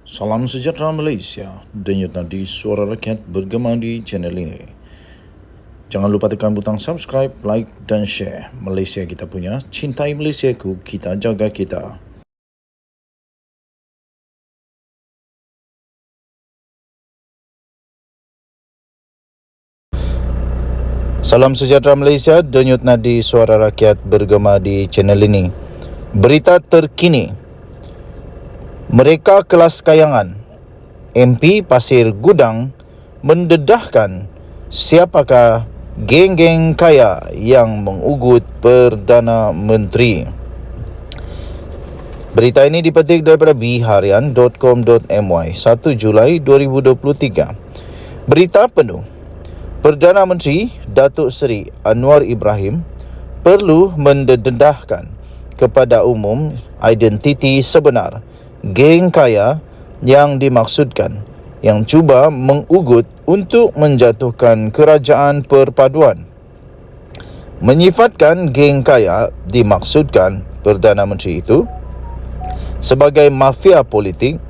Salam sejahtera Malaysia, denyut nadi suara rakyat bergema di channel ini. Jangan lupa tekan butang subscribe, like dan share. Malaysia kita punya, cintai Malaysiaku, kita jaga kita. Salam sejahtera Malaysia, denyut nadi suara rakyat bergema di channel ini. Berita terkini. Mereka kelas kayangan, MP Pasir Gudang mendedahkan siapakah geng-geng kaya yang mengugut Perdana Menteri. Berita ini dipetik daripada biharian.com.my 1 Julai 2023. Berita penuh. Perdana Menteri Datuk Seri Anwar Ibrahim perlu mendedahkan kepada umum identiti sebenar geng kaya yang dimaksudkan yang cuba mengugut untuk menjatuhkan kerajaan perpaduan. Menyifatkan geng kaya dimaksudkan Perdana Menteri itu sebagai mafia politik,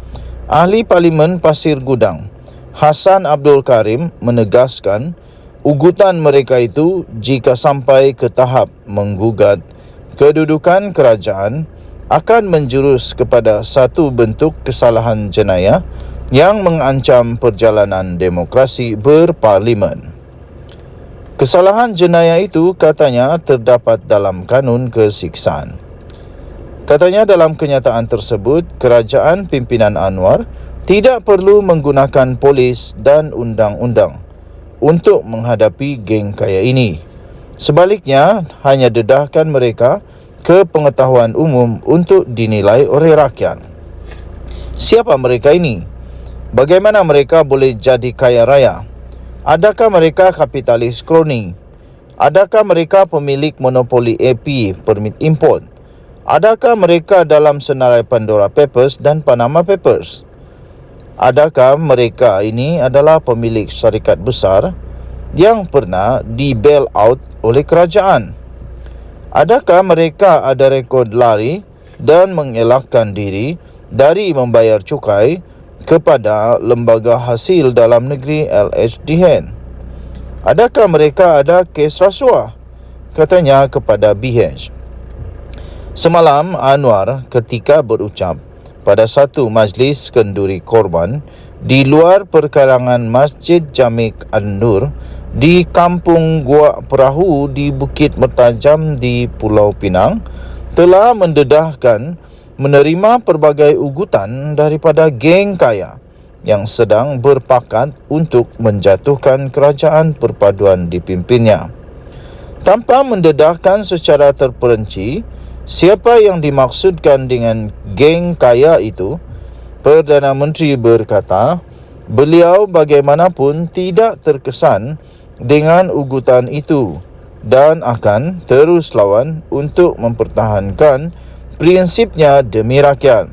Ahli Parlimen Pasir Gudang Hassan Abdul Karim menegaskan ugutan mereka itu jika sampai ke tahap menggugat kedudukan kerajaan akan menjurus kepada satu bentuk kesalahan jenayah yang mengancam perjalanan demokrasi berparlimen. Kesalahan jenayah itu katanya terdapat dalam kanun kesiksaan. Katanya dalam kenyataan tersebut, kerajaan pimpinan Anwar tidak perlu menggunakan polis dan undang-undang untuk menghadapi geng kaya ini. Sebaliknya, hanya dedahkan mereka ke pengetahuan umum untuk dinilai oleh rakyat. Siapa mereka ini? Bagaimana mereka boleh jadi kaya raya? Adakah mereka kapitalis kroni? Adakah mereka pemilik monopoli AP, permit import? Adakah mereka dalam senarai Pandora Papers dan Panama Papers? Adakah mereka ini adalah pemilik syarikat besar yang pernah di-bail out oleh kerajaan? Adakah mereka ada rekod lari dan mengelakkan diri dari membayar cukai kepada Lembaga Hasil Dalam Negeri LHDN? Adakah mereka ada kes rasuah? Katanya kepada BH. Semalam Anwar ketika berucap pada satu majlis kenduri korban di luar perkarangan Masjid Jamik An-Nur di Kampung Gua Perahu di Bukit Mertajam di Pulau Pinang telah mendedahkan menerima pelbagai ugutan daripada geng kaya yang sedang berpakat untuk menjatuhkan kerajaan perpaduan dipimpinnya. Tanpa mendedahkan secara terperinci siapa yang dimaksudkan dengan geng kaya itu, Perdana Menteri berkata, beliau bagaimanapun tidak terkesan dengan ugutan itu dan akan terus lawan untuk mempertahankan prinsipnya demi rakyat.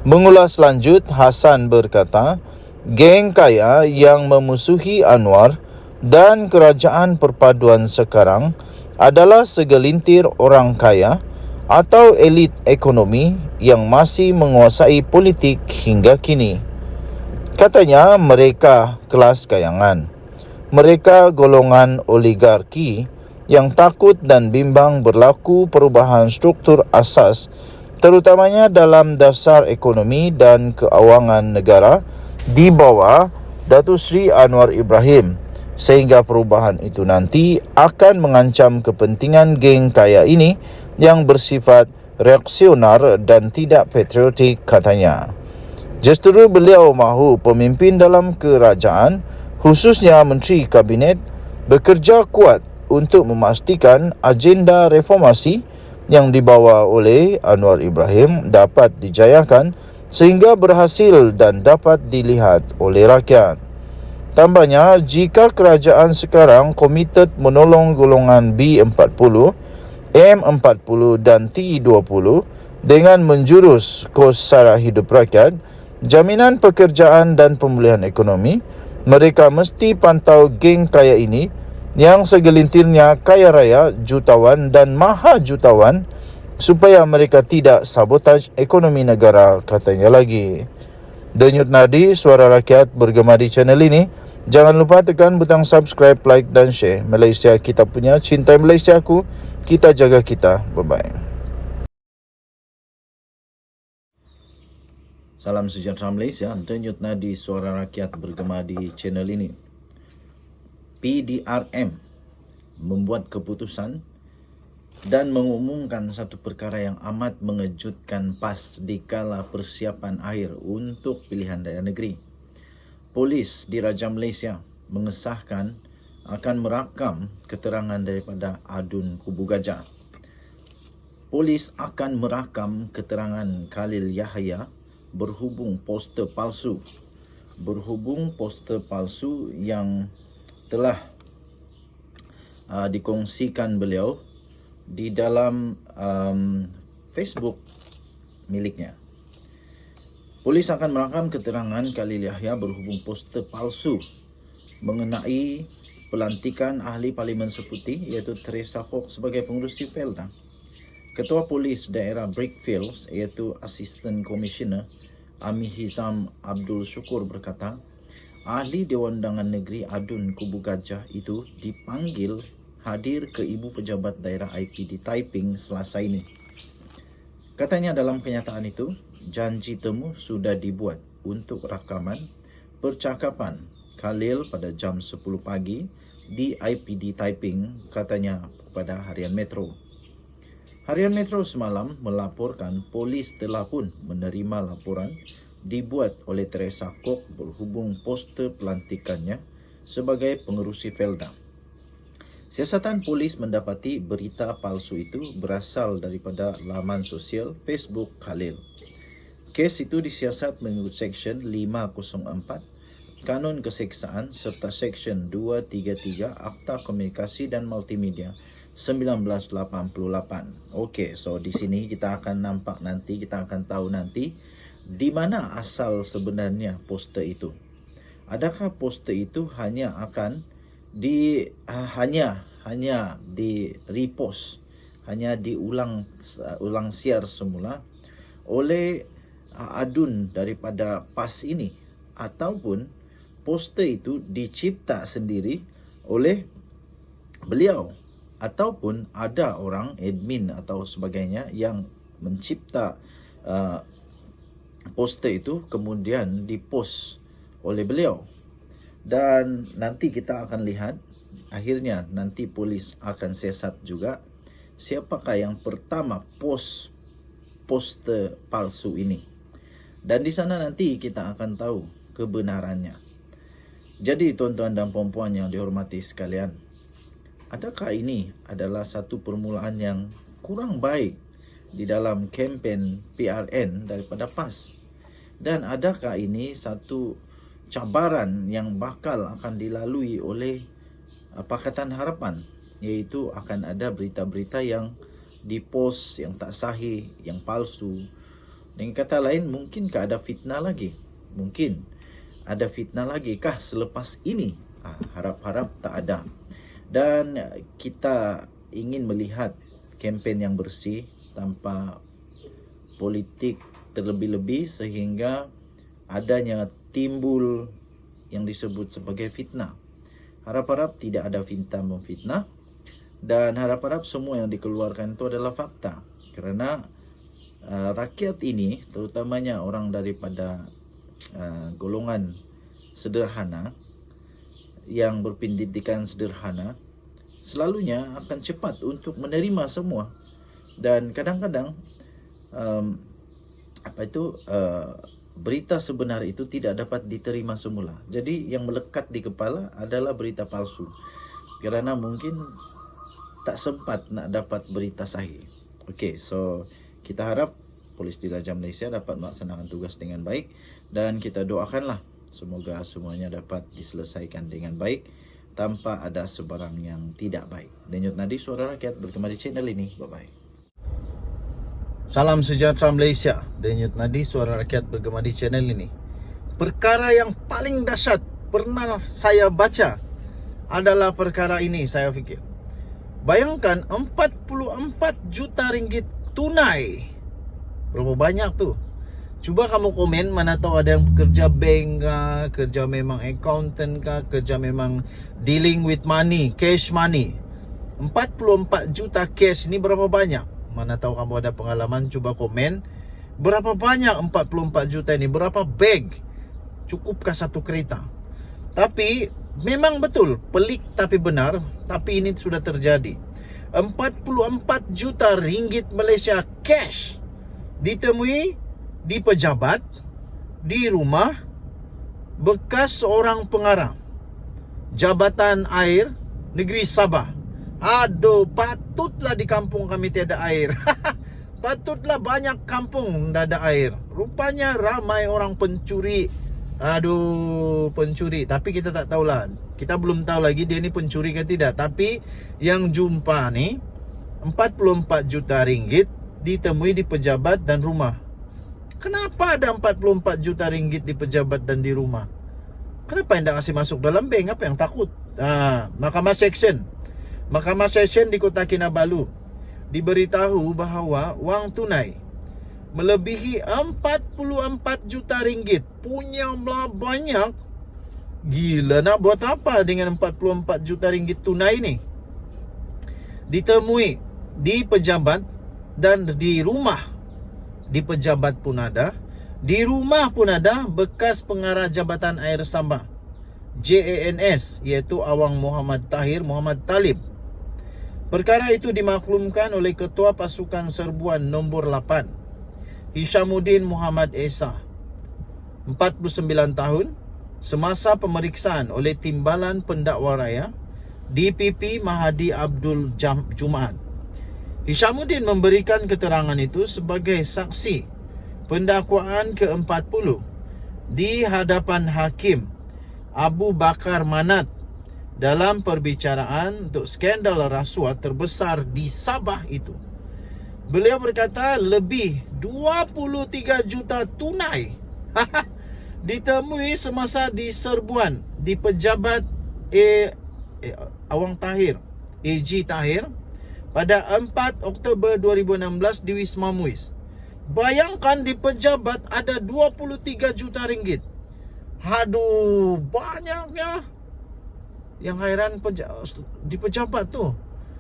Mengulas lanjut, Hassan berkata, geng kaya yang memusuhi Anwar dan kerajaan perpaduan sekarang adalah segelintir orang kaya atau elit ekonomi yang masih menguasai politik hingga kini. Katanya mereka kelas kayangan. Mereka golongan oligarki yang takut dan bimbang berlaku perubahan struktur asas terutamanya dalam dasar ekonomi dan keuangan negara di bawah Datuk Seri Anwar Ibrahim, sehingga perubahan itu nanti akan mengancam kepentingan geng kaya ini yang bersifat reaksioner dan tidak patriotik, katanya. Justeru beliau mahu pemimpin dalam kerajaan, khususnya Menteri Kabinet, bekerja kuat untuk memastikan agenda reformasi yang dibawa oleh Anwar Ibrahim dapat dijayakan sehingga berhasil dan dapat dilihat oleh rakyat. Tambahnya, jika kerajaan sekarang komited menolong golongan B40, M40 dan T20 dengan menjurus kos sara hidup rakyat, jaminan pekerjaan dan pemulihan ekonomi, mereka mesti pantau geng kaya ini yang segelintirnya kaya raya, jutawan dan maha jutawan supaya mereka tidak sabotaj ekonomi negara, katanya lagi. Denyut Nadi, Suara Rakyat bergema di channel ini. Jangan lupa tekan butang subscribe, like dan share. Malaysia kita punya, cintai Malaysia aku, kita jaga kita. Bye-bye. Salam sejahtera Malaysia. Denyut Nadi, Suara Rakyat bergema di channel ini. PDRM membuat keputusan dan mengumumkan satu perkara yang amat mengejutkan pas dikala persiapan akhir untuk pilihan raya negeri. Polis di Raja Malaysia mengesahkan akan merakam keterangan daripada adun Kubu Gajah. Polis akan merakam keterangan Khalil Yahya berhubung poster palsu yang telah dikongsikan beliau di dalam Facebook miliknya. Polis akan merakam keterangan Khalil Yahya berhubung poster palsu mengenai pelantikan ahli Parlimen Seputi iaitu Teresa Hock sebagai pengerusi Felda. Ketua Polis Daerah Brickfields iaitu Assistant Commissioner Ami Hizam Abdul Syukur berkata, ahli Dewan Undangan Negeri adun Kubu Gajah itu dipanggil hadir ke Ibu Pejabat Daerah IPD Taiping Selasa ini. Katanya dalam kenyataan itu, janji temu sudah dibuat untuk rakaman percakapan Khalil pada jam 10 pagi di IPD Taiping, katanya kepada Harian Metro. Harian Metro semalam melaporkan polis telah pun menerima laporan dibuat oleh Teresa Hock berhubung poster pelantikannya sebagai pengerusi Felda. Siasatan polis mendapati berita palsu itu berasal daripada laman sosial Facebook Khalil. Kes itu disiasat mengikut Seksyen 504 Kanun Keseksaan serta Seksyen 233 Akta Komunikasi dan Multimedia 1988. Okey, so di sini kita akan nampak nanti, kita akan tahu nanti di mana asal sebenarnya poster itu. Adakah poster itu hanya akan hanya di repost, hanya diulang siar semula oleh adun daripada PAS ini, ataupun poster itu dicipta sendiri oleh beliau, ataupun ada orang admin atau sebagainya yang mencipta poster itu kemudian dipost oleh beliau. Dan nanti kita akan lihat, akhirnya nanti polis akan siasat juga siapakah yang pertama post poster palsu ini. Dan di sana nanti kita akan tahu kebenarannya. Jadi tuan-tuan dan puan-puan yang dihormati sekalian, adakah ini adalah satu permulaan yang kurang baik di dalam kempen PRN daripada PAS? Dan adakah ini satu cabaran yang bakal akan dilalui oleh Pakatan Harapan, iaitu akan ada berita-berita yang dipost yang tak sahih, yang palsu. Dengan kata lain, mungkinkah ada fitnah lagi? Mungkin ada fitnah lagi kah selepas ini? Harap-harap tak ada. Dan kita ingin melihat kempen yang bersih tanpa politik terlebih-lebih sehingga adanya timbul yang disebut sebagai fitnah. Harap-harap tidak ada fitnah memfitnah, dan harap-harap semua yang dikeluarkan itu adalah fakta. Kerana rakyat ini, terutamanya orang daripada golongan sederhana yang berpendidikan sederhana, selalunya akan cepat untuk menerima semua. Dan kadang-kadang berita sebenar itu tidak dapat diterima semula. Jadi yang melekat di kepala adalah berita palsu, kerana mungkin tak sempat nak dapat berita sahih. Okey, so kita harap polis di Raja Malaysia dapat melaksanakan tugas dengan baik, dan kita doakanlah semoga semuanya dapat diselesaikan dengan baik tanpa ada sebarang yang tidak baik. Denyut Nadi, Suara Rakyat bergema di channel ini. Bye-bye. Salam sejahtera Malaysia. Denyut Nadi, Suara Rakyat bergema di channel ini. Perkara yang paling dahsyat pernah saya baca adalah perkara ini, saya fikir. Bayangkan 44 juta ringgit tunai. Berapa banyak tu? Cuba kamu komen, mana tahu ada yang kerja bank kah, kerja memang accountant kah, kerja memang dealing with money, cash money. 44 juta cash ni berapa banyak? Mana tahu kamu ada pengalaman, cuba komen. Berapa banyak 44 juta ini? Berapa bag? Cukupkah satu kereta? Tapi memang betul, pelik tapi benar, tapi ini sudah terjadi. 44 juta ringgit Malaysia cash ditemui di pejabat, di rumah bekas seorang pengarah Jabatan Air Negeri Sabah. Aduh, patutlah di kampung kami tiada air. Patutlah banyak kampung tak ada air. Rupanya ramai orang pencuri. Aduh, pencuri. Tapi kita tak tahulah. Kita belum tahu lagi dia ni pencuri ke tidak. Tapi yang jumpa ni 44 juta ringgit ditemui di pejabat dan rumah. Kenapa ada 44 juta ringgit di pejabat dan di rumah? Kenapa yang tak kasih masuk dalam bank? Apa yang takut? Mahkamah Seksyen di Kota Kinabalu diberitahu bahawa wang tunai melebihi 44 juta ringgit. Punya banyak. Gila, nak buat apa dengan 44 juta ringgit tunai ni? Ditemui di pejabat dan di rumah. Di pejabat pun ada, di rumah pun ada bekas pengarah Jabatan Air Sabah JANS, iaitu Awang Muhammad Tahir Muhammad Talib. Perkara itu dimaklumkan oleh Ketua Pasukan Serbuan nombor 8 Hishamuddin Muhammad Esa, 49 tahun, semasa pemeriksaan oleh Timbalan Pendakwa Raya DPP Mahadi Abdul Jumaat. Hishamuddin memberikan keterangan itu sebagai saksi pendakwaan ke-40 di hadapan Hakim Abu Bakar Manat dalam perbicaraan untuk skandal rasuah terbesar di Sabah itu. Beliau berkata lebih 23 juta tunai ditemui semasa di serbuan di pejabat Awang Tahir, AG Tahir, pada 4 Oktober 2016 di Wisma Muiz. Bayangkan di pejabat ada 23 juta ringgit. Aduh, banyaknya. Yang hairan di pejabat tu,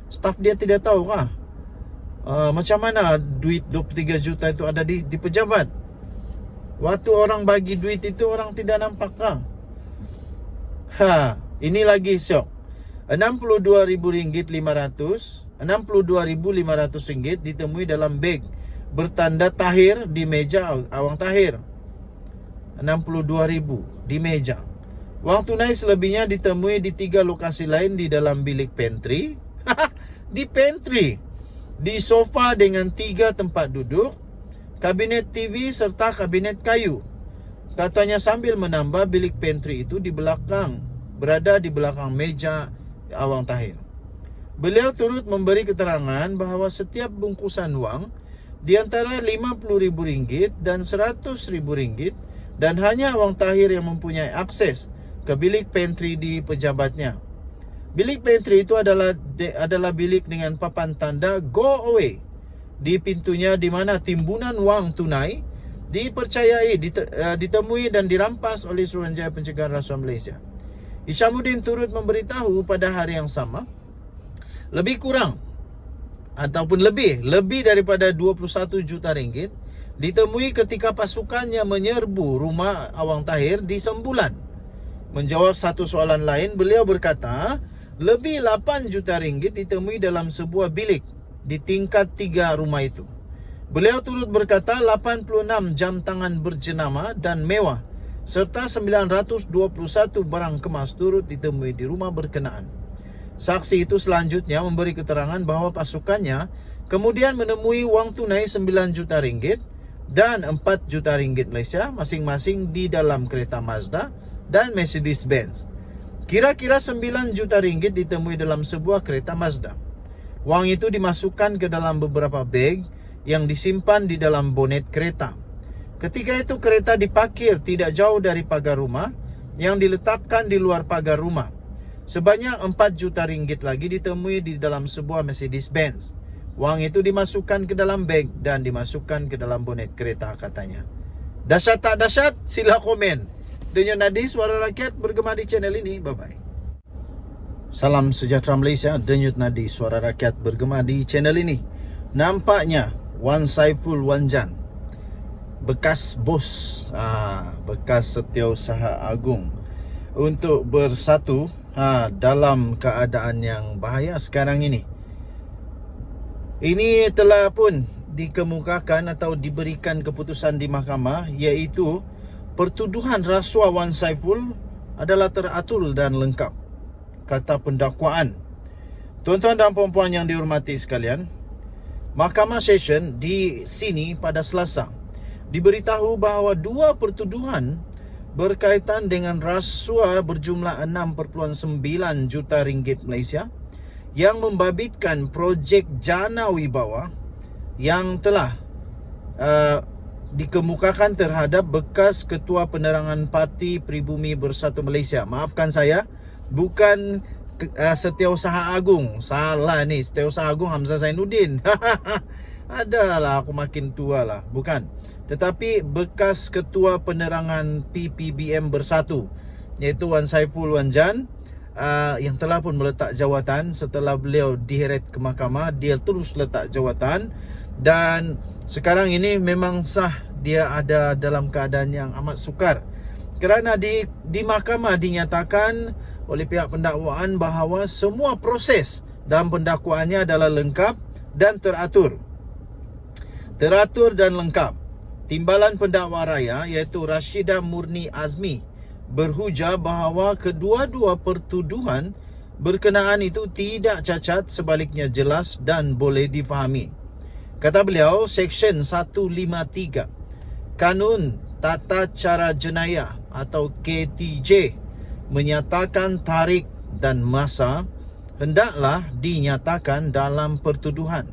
staf dia tidak tahu kah? Macam mana duit 23 juta itu ada di pejabat? Waktu orang bagi duit itu orang tidak nampak kah? Ini lagi syok. RM62,500 ditemui dalam beg bertanda Tahir di meja Awang Tahir. 62,000 di meja. Wang tunai selebihnya ditemui di 3 lokasi lain di dalam bilik pantry. Di pantry, di sofa dengan 3 tempat duduk, kabinet TV serta kabinet kayu. Katanya sambil menambah bilik pantry itu berada di belakang meja Awang Tahir. Beliau turut memberi keterangan bahawa setiap bungkusan wang di antara RM50,000 dan RM100,000 dan hanya Awang Tahir yang mempunyai akses ke bilik pantry di pejabatnya. Bilik pantry itu adalah bilik dengan papan tanda go away di pintunya, di mana timbunan wang tunai dipercayai ditemui dan dirampas oleh Suruhanjaya Pencegahan Rasuah Malaysia. Hishamuddin turut memberitahu pada hari yang sama lebih daripada 21 juta ringgit ditemui ketika pasukannya menyerbu rumah Awang Tahir di Sembulan. Menjawab satu soalan lain, beliau berkata lebih 8 juta ringgit ditemui dalam sebuah bilik di tingkat 3 rumah itu. Beliau turut berkata 86 jam tangan berjenama dan mewah serta 921 barang kemas turut ditemui di rumah berkenaan. Saksi itu selanjutnya memberi keterangan bahawa pasukannya kemudian menemui wang tunai 9 juta ringgit dan 4 juta ringgit Malaysia masing-masing di dalam kereta Mazda dan Mercedes Benz. Kira-kira 9 juta ringgit ditemui dalam sebuah kereta Mazda. Wang itu dimasukkan ke dalam beberapa beg yang disimpan di dalam bonet kereta. Ketika itu kereta diparkir tidak jauh dari pagar rumah yang diletakkan di luar pagar rumah. Sebanyak 4 juta ringgit lagi ditemui di dalam sebuah Mercedes Benz. Wang itu dimasukkan ke dalam beg dan dimasukkan ke dalam bonet kereta katanya. Dahsyat tak dahsyat? Sila komen. Denyut Nadi Suara Rakyat bergema di channel ini. Bye-bye. Salam sejahtera Malaysia. Denyut Nadi Suara Rakyat bergema di channel ini. Nampaknya Wan Saiful Wan Jan, bekas bos, bekas Setiausaha Agung, untuk bersatu dalam keadaan yang bahaya sekarang ini. Ini telah pun dikemukakan atau diberikan keputusan di mahkamah, iaitu pertuduhan rasuah Wan Saiful adalah teratur dan lengkap, kata pendakwaan. Tuan-tuan dan puan-puan yang dihormati sekalian, Mahkamah Session di sini pada Selasa diberitahu bahawa 2 pertuduhan berkaitan dengan rasuah berjumlah 6.9 juta ringgit Malaysia yang membabitkan projek Jana Wibawa yang telah dikemukakan terhadap bekas Ketua Penerangan Parti Pribumi Bersatu Malaysia. Maafkan saya, bukan Setiausaha Agung. Salah ni, Setiausaha Agung Hamzah Zainuddin. Adalah, aku makin tua lah. Bukan. Tetapi bekas Ketua Penerangan PPBM Bersatu, iaitu Wan Saiful Wan Jan, yang telah pun meletak jawatan setelah beliau diheret ke mahkamah. Dia terus letak jawatan dan sekarang ini memang sah dia ada dalam keadaan yang amat sukar, kerana di mahkamah dinyatakan oleh pihak pendakwaan bahawa semua proses dalam pendakwaannya adalah lengkap dan teratur dan lengkap. Timbalan pendakwa raya iaitu Rashidah Murni Azmi berhujah bahawa kedua-dua pertuduhan berkenaan itu tidak cacat, sebaliknya jelas dan boleh difahami. Kata beliau, Seksyen 153 Kanun Tata Cara Jenayah atau KTJ menyatakan tarikh dan masa hendaklah dinyatakan dalam pertuduhan.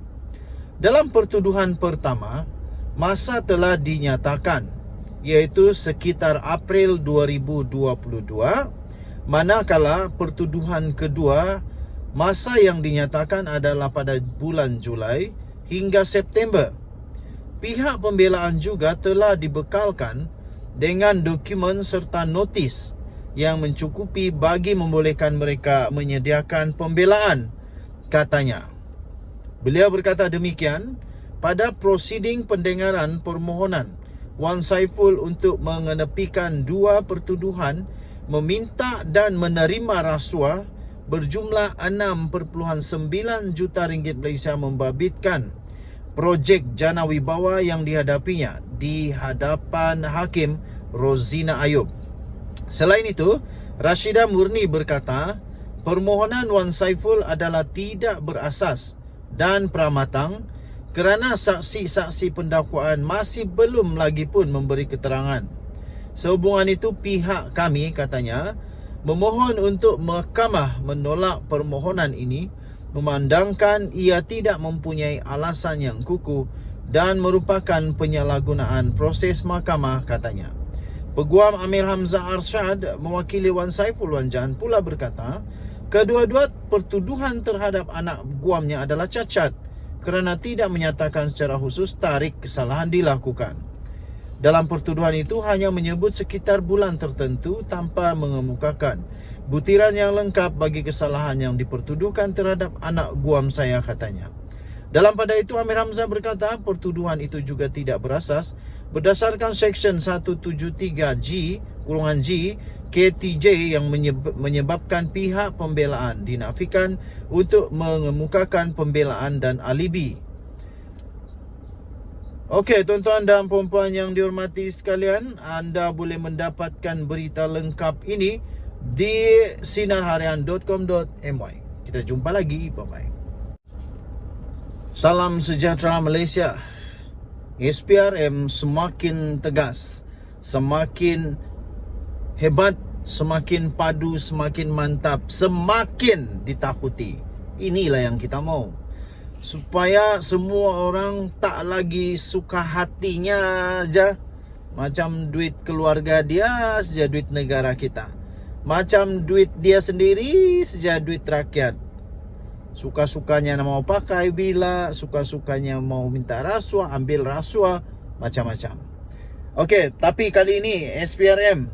Dalam pertuduhan pertama, masa telah dinyatakan, iaitu sekitar April 2022, manakala pertuduhan kedua, masa yang dinyatakan adalah pada bulan Julai hingga September. Pihak pembelaan juga telah dibekalkan dengan dokumen serta notis yang mencukupi bagi membolehkan mereka menyediakan pembelaan, katanya. Beliau berkata demikian pada prosiding pendengaran permohonan Wan Saiful untuk mengenepikan 2 pertuduhan meminta dan menerima rasuah berjumlah 6.9 juta ringgit Malaysia membabitkan projek Jana Wibawa yang dihadapinya di hadapan Hakim Rozina Ayub. Selain itu, Rashidah Murni berkata permohonan Wan Saiful adalah tidak berasas dan pramatang kerana saksi-saksi pendakwaan masih belum lagi pun memberi keterangan. Sehubungan itu, pihak kami, katanya, memohon untuk mahkamah menolak permohonan ini memandangkan ia tidak mempunyai alasan yang kukuh dan merupakan penyalahgunaan proses mahkamah, katanya. Peguam Amir Hamzah Arshad mewakili Wan Saiful Wan Jan pula berkata, kedua-dua pertuduhan terhadap anak guamnya adalah cacat kerana tidak menyatakan secara khusus tarikh kesalahan dilakukan. Dalam pertuduhan itu hanya menyebut sekitar bulan tertentu tanpa mengemukakan butiran yang lengkap bagi kesalahan yang dipertuduhkan terhadap anak guam saya, katanya. Dalam pada itu, Amir Hamzah berkata pertuduhan itu juga tidak berasas berdasarkan Seksyen 173G KTJ yang menyebabkan pihak pembelaan dinafikan untuk mengemukakan pembelaan dan alibi. Okey, tuan-tuan dan puan-puan yang dihormati sekalian, anda boleh mendapatkan berita lengkap ini di sinarharian.com.my. Kita jumpa lagi. Bye-bye. Salam sejahtera Malaysia. SPRM semakin tegas, semakin hebat, semakin padu, semakin mantap, semakin ditakuti. Inilah yang kita mau, supaya semua orang tak lagi suka hatinya aja, macam duit keluarga dia saja duit negara kita, macam duit dia sendiri saja duit rakyat. Suka-sukanya mau pakai bila, suka-sukanya mau minta rasuah, ambil rasuah, macam-macam. Okey, tapi kali ini SPRM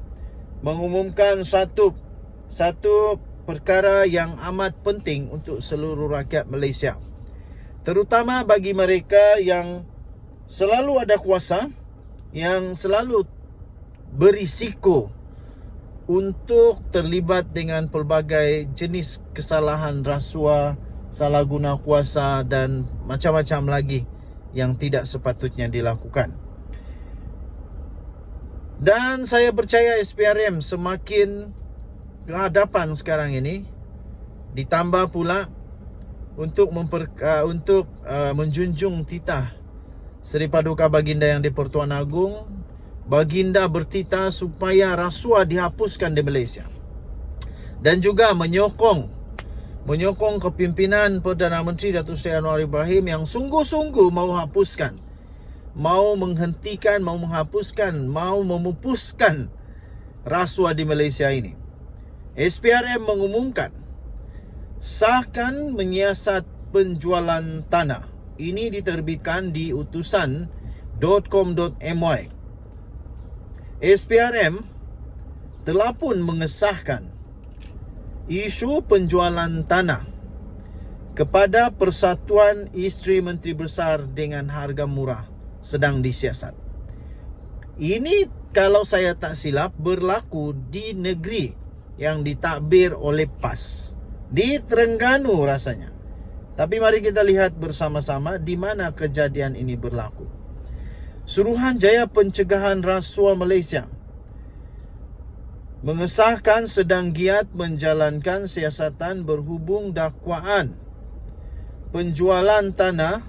mengumumkan satu perkara yang amat penting untuk seluruh rakyat Malaysia. Terutama bagi mereka yang selalu ada kuasa, yang selalu berisiko untuk terlibat dengan pelbagai jenis kesalahan rasuah, salah guna kuasa dan macam-macam lagi yang tidak sepatutnya dilakukan. Dan saya percaya SPRM semakin ke hadapan sekarang ini, ditambah pula untuk menjunjung titah Seri Paduka Baginda Yang di-Pertuan Agong. Baginda bertitah supaya rasuah dihapuskan di Malaysia, dan juga menyokong kepimpinan Perdana Menteri Datuk Seri Anwar Ibrahim yang sungguh-sungguh mau hapuskan, mau menghentikan, mau menghapuskan, mau memupuskan rasuah di Malaysia ini. SPRM mengumumkan sahkan menyiasat penjualan tanah. Ini diterbitkan di utusan.com.my. SPRM telah pun mengesahkan isu penjualan tanah kepada Persatuan Isteri Menteri Besar dengan harga murah sedang disiasat. Ini kalau saya tak silap berlaku di negeri yang ditadbir oleh PAS, di Terengganu rasanya. Tapi mari kita lihat bersama-sama di mana kejadian ini berlaku. Suruhanjaya Pencegahan Rasuah Malaysia mengesahkan sedang giat menjalankan siasatan berhubung dakwaan penjualan tanah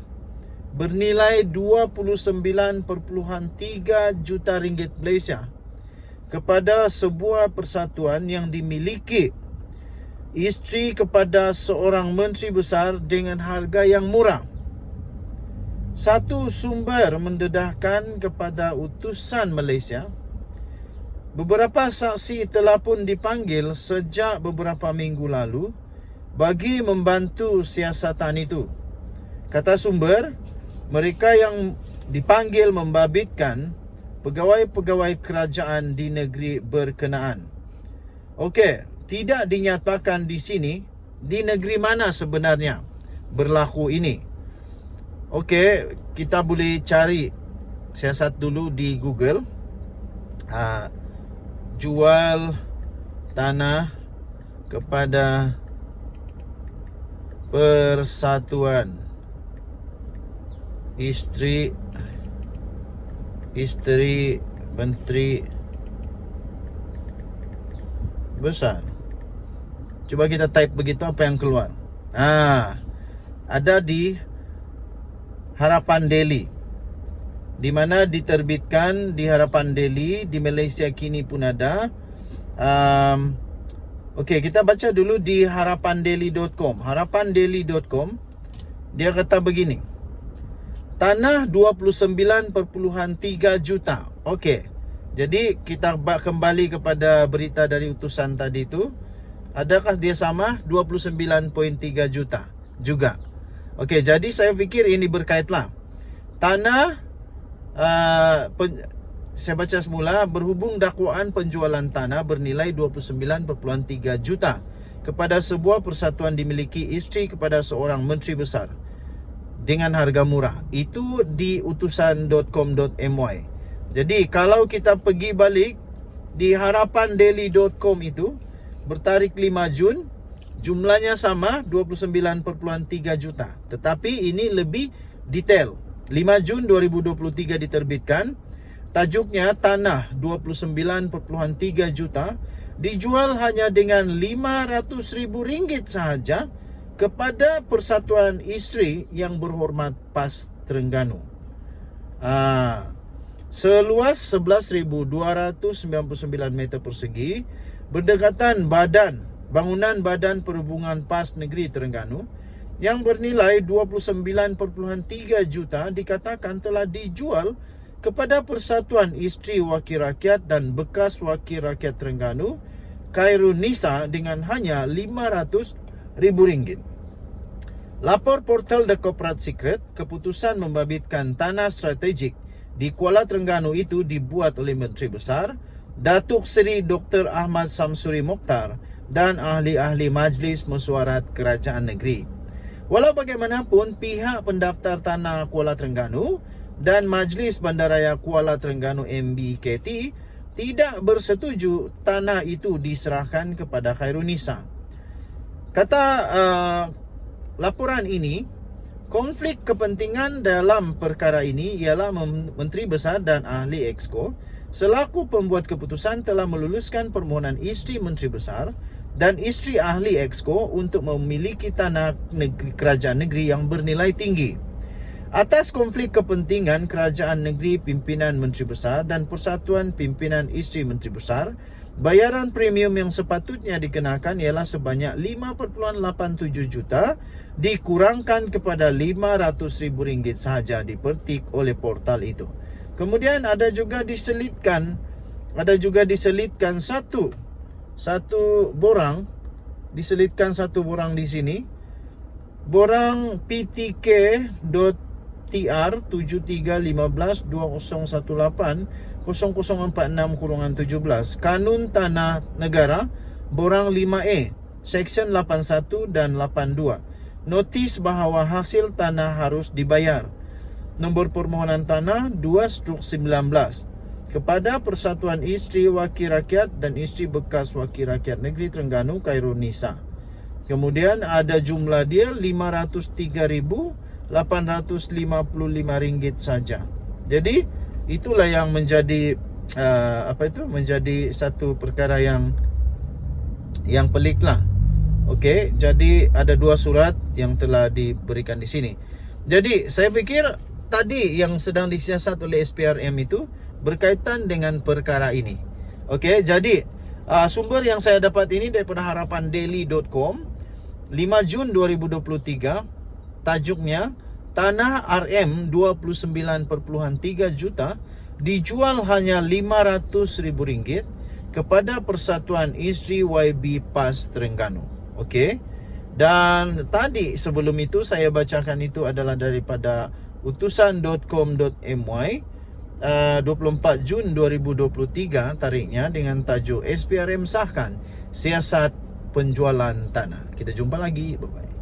bernilai 29.3 juta ringgit Malaysia kepada sebuah persatuan yang dimiliki isteri kepada seorang menteri besar dengan harga yang murah. Satu sumber mendedahkan kepada utusan Malaysia, beberapa saksi telah pun dipanggil sejak beberapa minggu lalu bagi membantu siasatan itu. Kata sumber, mereka yang dipanggil membabitkan pegawai-pegawai kerajaan di negeri berkenaan. Okey, tidak dinyatakan di sini di negeri mana sebenarnya berlaku ini. Okey, kita boleh cari siasat dulu di Google. Jual tanah kepada Persatuan Isteri Menteri Besar. Cuba kita type begitu, apa yang keluar? Ada di Harapan Daily, di mana diterbitkan di Harapan Daily. Di Malaysia kini pun ada. Okey, kita baca dulu di harapandaily.com. Harapandaily.com, dia kata begini: tanah 29.3 juta. Okey, jadi kita kembali kepada berita dari utusan tadi itu. Adakah dia sama 29.3 juta juga? Okey, jadi saya fikir ini berkaitlah. Tanah, saya baca semula, berhubung dakwaan penjualan tanah bernilai 29.3 juta kepada sebuah persatuan dimiliki isteri kepada seorang menteri besar dengan harga murah. Itu di utusan.com.my. Jadi kalau kita pergi balik di harapandaily.com itu, bertarikh 5 Jun, jumlahnya sama 29.3 juta. Tetapi ini lebih detail. 5 Jun 2023 diterbitkan. Tajuknya, tanah 29.3 juta dijual hanya dengan RM500,000 sahaja kepada Persatuan Isteri Yang Berhormat PAS Terengganu. Seluas 11,299 meter persegi, berdekatan bangunan Badan Perhubungan PAS Negeri Terengganu yang bernilai 29.3 juta dikatakan telah dijual kepada Persatuan Isteri Wakil Rakyat dan bekas Wakil Rakyat Terengganu, Khairun Nisa, dengan hanya RM500,000. Lapor portal The Corporate Secret, keputusan membabitkan tanah strategik di Kuala Terengganu itu dibuat oleh Menteri Besar Datuk Seri Dr. Ahmad Samsuri Mokhtar dan ahli-ahli Majlis Mesyuarat Kerajaan Negeri. Walau bagaimanapun, pihak pendaftar tanah Kuala Terengganu dan Majlis Bandaraya Kuala Terengganu MBKT tidak bersetuju tanah itu diserahkan kepada Khairunisa. Kata laporan ini, konflik kepentingan dalam perkara ini ialah Menteri Besar dan ahli Exco selaku pembuat keputusan telah meluluskan permohonan isteri Menteri Besar dan isteri ahli Exco untuk memiliki tanah kerajaan negeri yang bernilai tinggi. Atas konflik kepentingan kerajaan negeri pimpinan Menteri Besar dan Persatuan Pimpinan Isteri Menteri Besar, bayaran premium yang sepatutnya dikenakan ialah sebanyak 5.87 juta dikurangkan kepada RM500,000 sahaja dipetik oleh portal itu. Kemudian ada juga diselitkan satu borang di sini, borang PTK.TR 731520180046-17 Kanun Tanah Negara borang 5A Seksyen 81 dan 82, notis bahawa hasil tanah harus dibayar. Nombor permohonan tanah 2/19 kepada Persatuan Isteri Wakil Rakyat dan Isteri Bekas Wakil Rakyat Negeri Terengganu Khairunisa. Kemudian ada jumlah dia RM503,855 saja. Jadi itulah yang menjadi menjadi satu perkara yang pelik lah. Okey, jadi ada dua surat yang telah diberikan di sini. Jadi saya fikir tadi yang sedang disiasat oleh SPRM itu berkaitan dengan perkara ini. Okey, jadi sumber yang saya dapat ini daripada harapandaily.com 5 Jun 2023. Tajuknya, tanah RM 29.3 juta dijual hanya RM500,000 kepada Persatuan Isteri YB PAS Terengganu. Okey. Dan tadi sebelum itu saya bacakan itu adalah daripada utusan.com.my 24 Jun 2023 tariknya dengan tajuk SPRM sahkan siasat penjualan tanah. Kita jumpa lagi. Bye-bye.